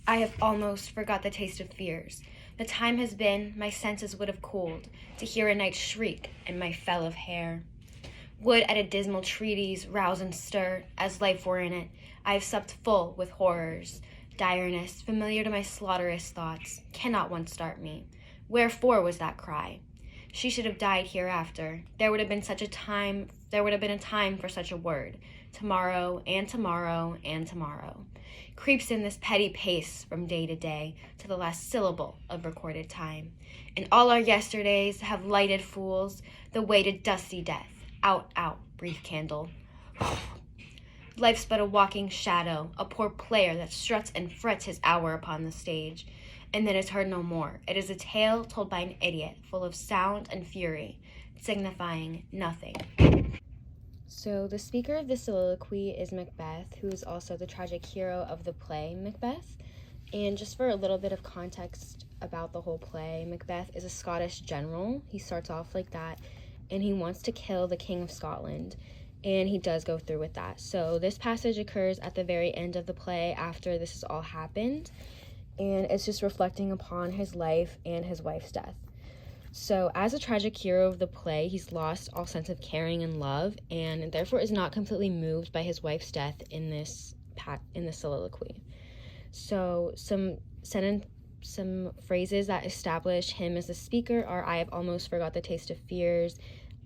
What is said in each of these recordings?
I have almost forgot the taste of fears. The time has been my senses would have cooled to hear a night shriek in my fell of hair. Would at a dismal treatise rouse and stir, as life were in it. I have supped full with horrors. Direness, familiar to my slaughterous thoughts, cannot one start me. Wherefore was that cry? She should have died hereafter. There would have been a time for such a word. Tomorrow and tomorrow and tomorrow. Creeps in this petty pace from day to the last syllable of recorded time. And all our yesterdays have lighted fools the way to dusty death. Out, out, brief candle. Life's but a walking shadow, a poor player that struts and frets his hour upon the stage, and then is heard no more. It is a tale told by an idiot, full of sound and fury, signifying nothing. So the speaker of the soliloquy is Macbeth, who is also the tragic hero of the play Macbeth. And just for a little bit of context about the whole play, Macbeth is a Scottish general. He starts off like that, and he wants to kill the King of Scotland, and he does go through with that. So this passage occurs at the very end of the play after this has all happened, and it's just reflecting upon his life and his wife's death. So as a tragic hero of the play, he's lost all sense of caring and love, and therefore is not completely moved by his wife's death in this soliloquy. So some phrases that establish him as a speaker are: I have almost forgot the taste of fears,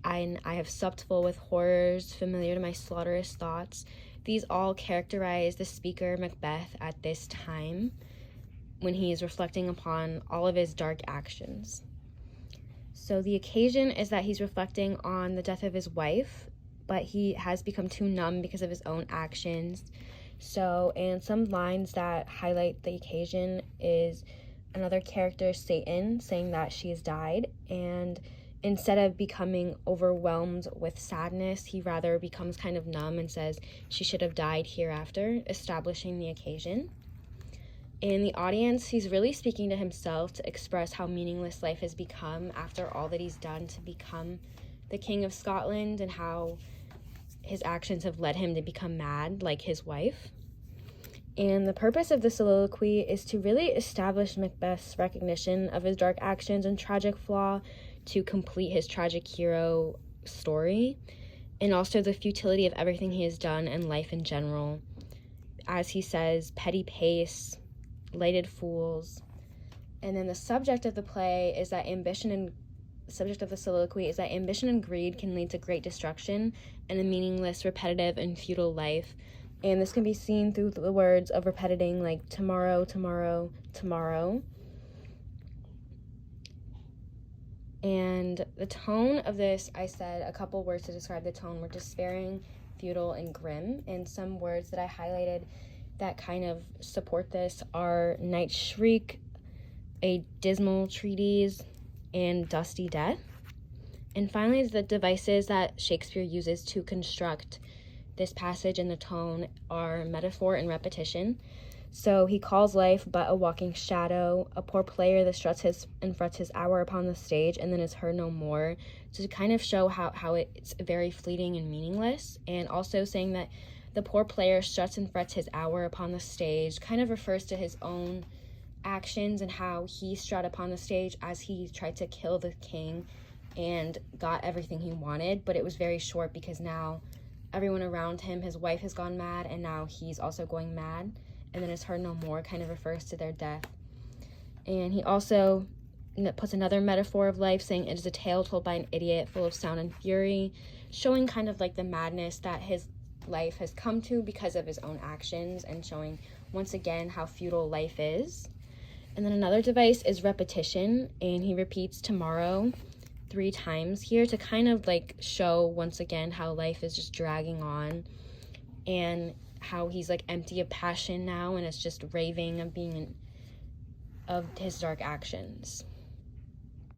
I have supped full with horrors, familiar to my slaughterous thoughts. These all characterize the speaker Macbeth at this time when he is reflecting upon all of his dark actions. So the occasion is that he's reflecting on the death of his wife, but he has become too numb because of his own actions. So, and some lines that highlight the occasion is another character, Satan, saying that she has died, and instead of becoming overwhelmed with sadness, he rather becomes kind of numb and says she should have died hereafter, establishing the occasion. In the audience, he's really speaking to himself to express how meaningless life has become after all that he's done to become the King of Scotland, and how his actions have led him to become mad like his wife. And the purpose of the soliloquy is to really establish Macbeth's recognition of his dark actions and tragic flaw to complete his tragic hero story, and also the futility of everything he has done and life in general. As he says, petty pace, lighted fools. And then the subject of the play is that subject of the soliloquy is that ambition and greed can lead to great destruction and a meaningless, repetitive, and futile life. And this can be seen through the words of repeating like tomorrow, tomorrow, tomorrow. And the tone of this, I said a couple words to describe the tone, were despairing, futile, and grim. And some words that I highlighted that kind of support this are night shriek, a dismal treatise, and dusty death. And finally, the devices that Shakespeare uses to construct this passage and the tone are metaphor and repetition. So he calls life but a walking shadow, a poor player that struts and frets his hour upon the stage and then is heard no more, to kind of show how it's very fleeting and meaningless. And also saying that the poor player struts and frets his hour upon the stage kind of refers to his own actions and how he strut upon the stage as he tried to kill the king and got everything he wanted, but it was very short because now everyone around him, his wife has gone mad, and now he's also going mad, and then is heard no more kind of refers to their death. And he also puts another metaphor of life, saying it is a tale told by an idiot, full of sound and fury, showing kind of like the madness that his life has come to because of his own actions, and showing once again how futile life is. And then another device is repetition, and he repeats tomorrow 3 times here to kind of like show once again how life is just dragging on, and how he's like empty of passion now and is just raving of his dark actions.